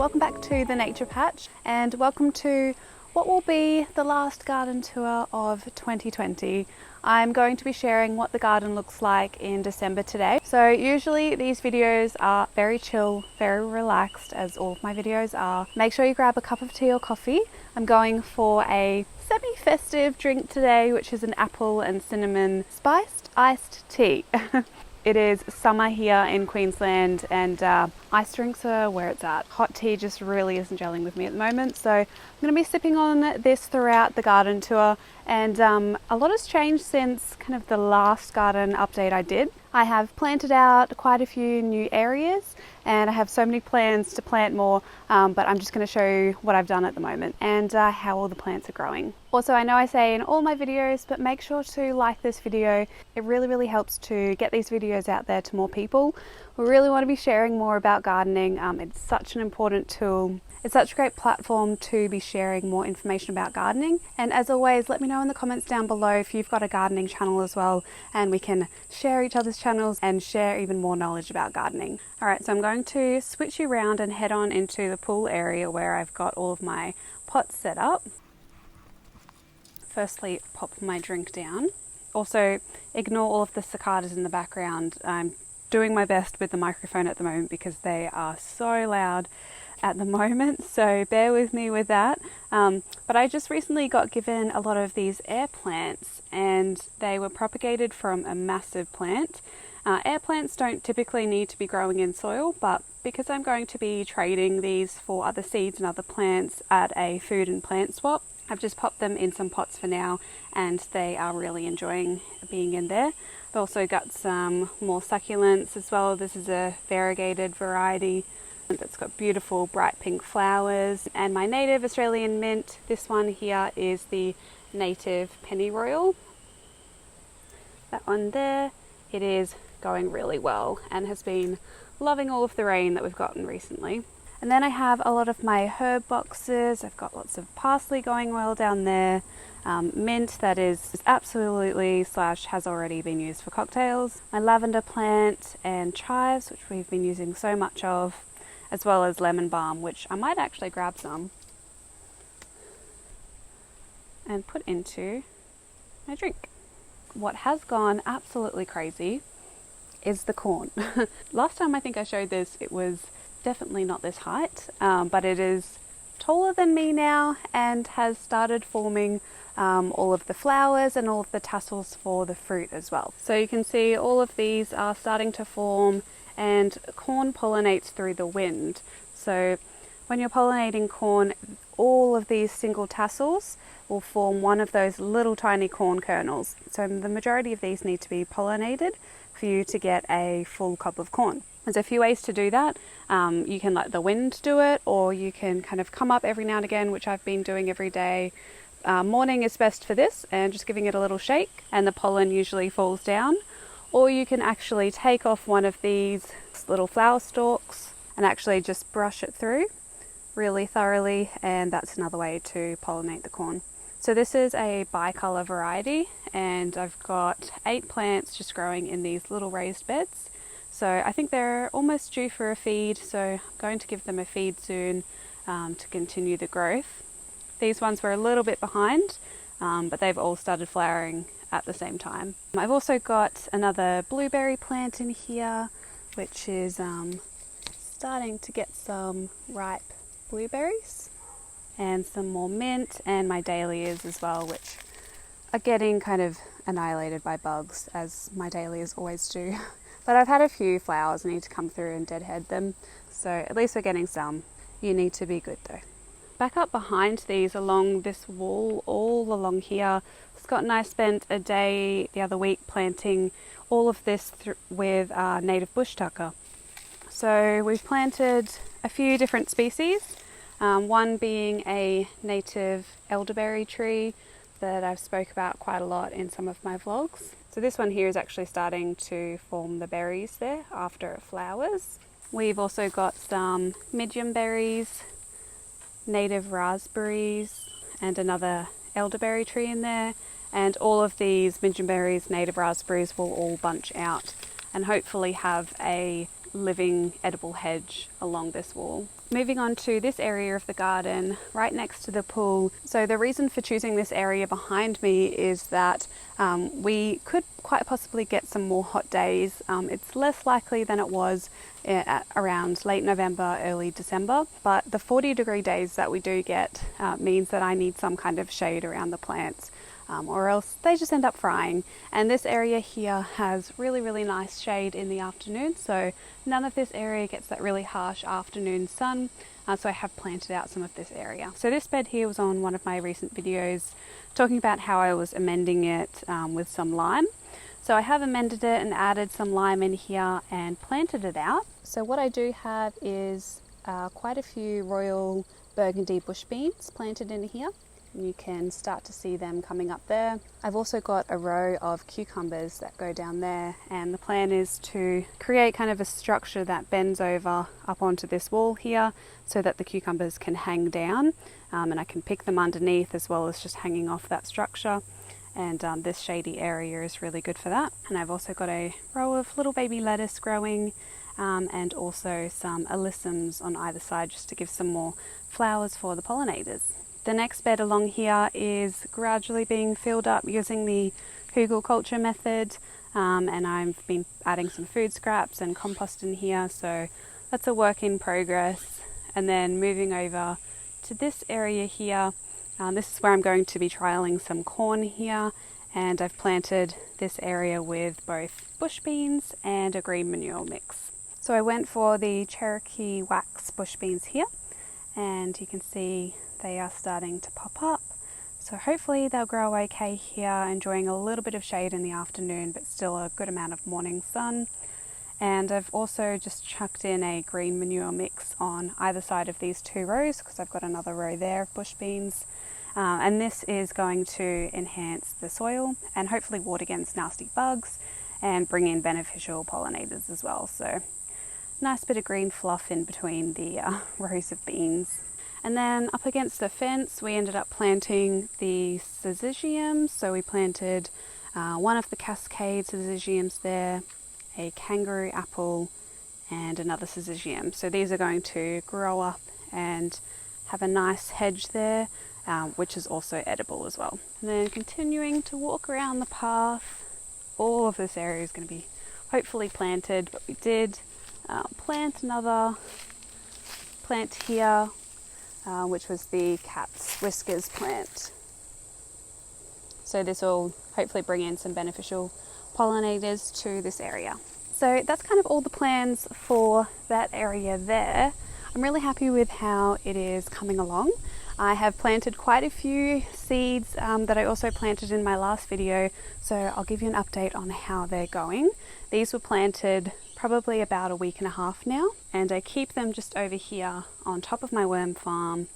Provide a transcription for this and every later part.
welcome back to the Nature Patch and welcome to what will be the last garden tour of 2020. I'm going to be sharing what the garden looks like in December today. So usually these videos are very chill, very relaxed, as all of my videos are. Make sure you grab a cup of tea or coffee. I'm going for a semi-festive drink today, which is an apple and cinnamon spiced iced tea. It is summer here in Queensland and ice drinks are where it's at. Hot tea just really isn't gelling with me at the moment, so I'm going to be sipping on this throughout the garden tour, and a lot has changed since kind of the last garden update I did. I have planted out quite a few new areas and I have so many plans to plant more, but I'm just going to show you what I've done at the moment and how all the plants are growing. Also, I know I say in all my videos, but make sure to like this video. It really helps to get these videos out there to more people. We really want to be sharing more about gardening. It's such an important tool. It's such a great platform to be sharing more information about gardening. And as always, let me know in the comments down below if you've got a gardening channel as well, and we can share each other's channels and share even more knowledge about gardening. Alright, so I'm going to switch you around and head on into the pool area where I've got all of my pots set up. Firstly, pop my drink down. Also, ignore all of the cicadas in the background. I'm doing my best with the microphone at the moment because they are so loud at the moment, so bear with me with that. But I just recently got given a lot of these air plants and they were propagated from a massive plant. Air plants don't typically need to be growing in soil, but because I'm going to be trading these for other seeds and other plants at a food and plant swap, I've just popped them in some pots for now and they are really enjoying being in there. I've also got some more succulents as well. This is a variegated variety that's got beautiful bright pink flowers, and my native Australian mint. This one here is the native pennyroyal. That one there, it is going really well and has been loving all of the rain that we've gotten recently. And then I have a lot of my herb boxes. I've got lots of parsley going well down there. Mint that is absolutely / has already been used for cocktails. My lavender plant and chives, which we've been using so much of, as well as lemon balm, which I might actually grab some and put into my drink. What has gone absolutely crazy is the corn. Last time I think I showed this, it was definitely not this height, but it is taller than me now and has started forming all of the flowers and all of the tassels for the fruit as well. So you can see all of these are starting to form, and corn pollinates through the wind. So when you're pollinating corn, all of these single tassels will form one of those little tiny corn kernels. So the majority of these need to be pollinated for you to get a full cob of corn. There's a few ways to do that. You can let the wind do it, or you can kind of come up every now and again, which I've been doing every day. Morning is best for this, and just giving it a little shake and the pollen usually falls down. Or you can actually take off one of these little flower stalks and actually just brush it through really thoroughly, and that's another way to pollinate the corn. So this is a bicolor variety, and I've got 8 plants just growing in these little raised beds. So I think they're almost due for a feed, so I'm going to give them a feed soon to continue the growth. These ones were a little bit behind, but they've all started flowering at the same time. I've also got another blueberry plant in here, which is starting to get some ripe blueberries, and some more mint, and my dahlias as well, which are getting kind of annihilated by bugs, as my dahlias always do. But I've had a few flowers I need to come through and deadhead them, so at least we're getting some. You need to be good though. Back up behind these, along this wall, all along here, Scott and I spent a day the other week planting all of this with native bush tucker. So we've planted a few different species, one being a native elderberry tree that I've spoke about quite a lot in some of my vlogs. So this one here is actually starting to form the berries there after it flowers. We've also got some medium berries, native raspberries, and another elderberry tree in there. And all of these medium berries, native raspberries will all bunch out and hopefully have a living edible hedge along this wall. Moving on to this area of the garden, right next to the pool. So the reason for choosing this area behind me is that we could quite possibly get some more hot days. It's less likely than it was around late November, early December, but the 40-degree days that we do get means that I need some kind of shade around the plants. Or else they just end up frying. And this area here has really nice shade in the afternoon, so none of this area gets that really harsh afternoon sun, so I have planted out some of this area. So this bed here was on one of my recent videos talking about how I was amending it with some lime. So I have amended it and added some lime in here and planted it out. So what I do have is quite a few royal burgundy bush beans planted in here. You can start to see them coming up there. I've also got a row of cucumbers that go down there, and the plan is to create kind of a structure that bends over up onto this wall here so that the cucumbers can hang down, and I can pick them underneath as well as just hanging off that structure. And this shady area is really good for that. And I've also got a row of little baby lettuce growing, and also some alyssums on either side just to give some more flowers for the pollinators. The next bed along here is gradually being filled up using the cultivation method, and I've been adding some food scraps and compost in here, so that's a work in progress. And then moving over to this area here, this is where I'm going to be trialling some corn here, and I've planted this area with both bush beans and a green manure mix. So I went for the Cherokee wax bush beans here, and you can see they are starting to pop up. So hopefully they'll grow okay here, enjoying a little bit of shade in the afternoon, but still a good amount of morning sun. And I've also just chucked in a green manure mix on either side of these two rows, because I've got another row there of bush beans. And this is going to enhance the soil and hopefully ward against nasty bugs and bring in beneficial pollinators as well. So nice bit of green fluff in between the rows of beans. And then up against the fence, we ended up planting the syzygiums. So we planted one of the cascade syzygiums there, a kangaroo apple, and another syzygium. So these are going to grow up and have a nice hedge there, which is also edible as well. And then continuing to walk around the path, all of this area is going to be hopefully planted, but we did plant another plant here, which was the cat's whiskers plant. So this will hopefully bring in some beneficial pollinators to this area. So that's kind of all the plans for that area there. I'm really happy with how it is coming along. I have planted quite a few seeds that I also planted in my last video, so I'll give you an update on how they're going. These were planted probably about a week and a half now, and I keep them just over here on top of my worm farm.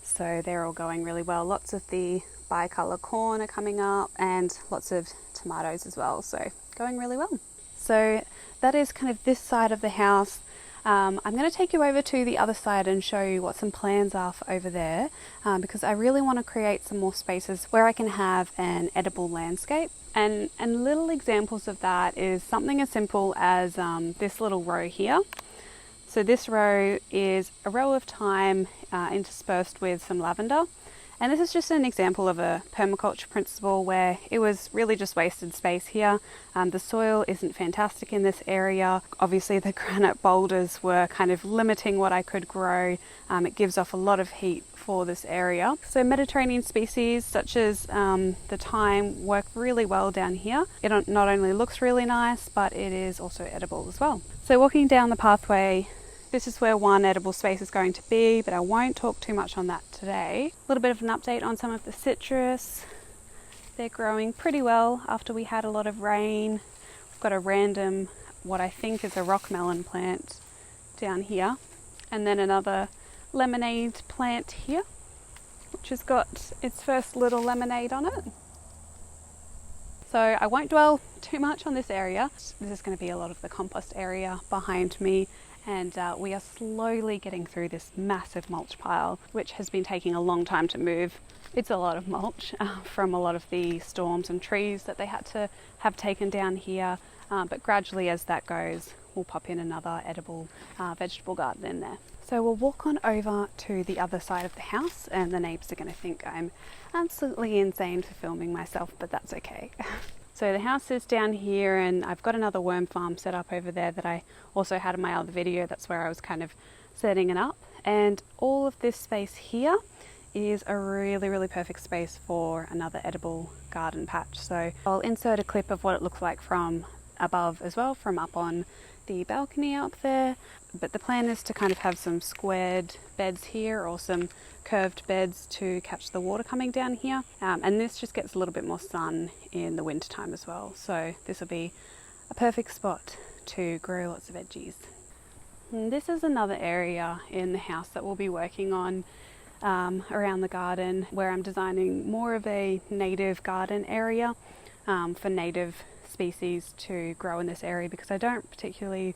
So they're all going really well. Lots of the bicolour corn are coming up and lots of tomatoes as well, so going really well. So that is kind of this side of the house. I'm going to take you over to the other side and show you what some plans are for over there, because I really want to create some more spaces where I can have an edible landscape. And little examples of that is something as simple as this little row here. So this row is a row of thyme interspersed with some lavender. And this is just an example of a permaculture principle where it was really just wasted space here. The soil isn't fantastic in this area. Obviously the granite boulders were kind of limiting what I could grow. It gives off a lot of heat for this area. So Mediterranean species such as the thyme work really well down here. It not only looks really nice, but it is also edible as well. So walking down the pathway, this is where one edible space is going to be, but I won't talk too much on that today. A little bit of an update on some of the citrus. They're growing pretty well after we had a lot of rain. We've got a random, what I think is a rock melon plant down here. And then another lemonade plant here, which has got its first little lemonade on it. So I won't dwell too much on this area. This is going to be a lot of the compost area behind me. And we are slowly getting through this massive mulch pile, which has been taking a long time to move. It's a lot of mulch from a lot of the storms and trees that they had to have taken down here. But gradually as that goes, we'll pop in another edible vegetable garden in there. So we'll walk on over to the other side of the house, and the neighbours are going to think I'm absolutely insane for filming myself, but that's okay. So the house is down here, and I've got another worm farm set up over there that I also had in my other video. That's where I was kind of setting it up. And all of this space here is a really perfect space for another edible garden patch. So I'll insert a clip of what it looks like from above as well, from up on the balcony up there. But the plan is to kind of have some squared beds here, or some curved beds to catch the water coming down here. And this just gets a little bit more sun in the winter time as well. So this will be a perfect spot to grow lots of veggies. And this is another area in the house that we'll be working on around the garden, where I'm designing more of a native garden area for native species to grow in this area, because I don't particularly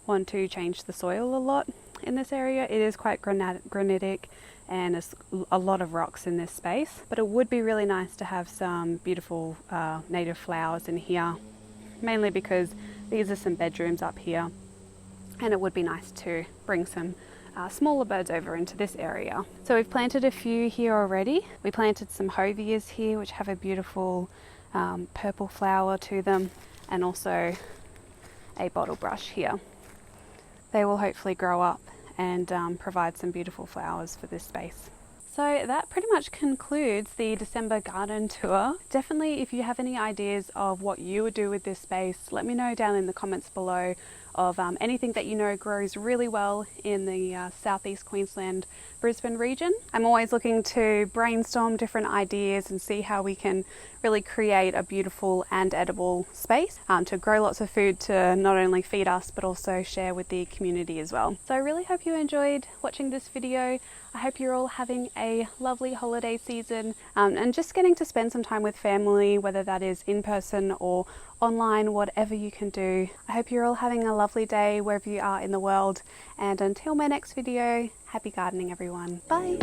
want to change the soil a lot in this area. It is quite granitic and there's a lot of rocks in this space, but it would be really nice to have some beautiful native flowers in here, mainly because these are some bedrooms up here, and it would be nice to bring some smaller birds over into this area. So we've planted a few here already. We planted some hovias here, which have a beautiful purple flower to them, and also a bottle brush here. They will hopefully grow up and provide some beautiful flowers for this space. So that pretty much concludes the December garden tour. Definitely, if you have any ideas of what you would do with this space, let me know down in the comments below of anything that you know grows really well in the southeast Queensland, Brisbane region. I'm always looking to brainstorm different ideas and see how we can really create a beautiful and edible space to grow lots of food to not only feed us but also share with the community as well. So I really hope you enjoyed watching this video. I hope you're all having a lovely holiday season and just getting to spend some time with family, whether that is in person or online, whatever you can do. I hope you're all having a lovely day wherever you are in the world, and until my next video, happy gardening everyone. Bye!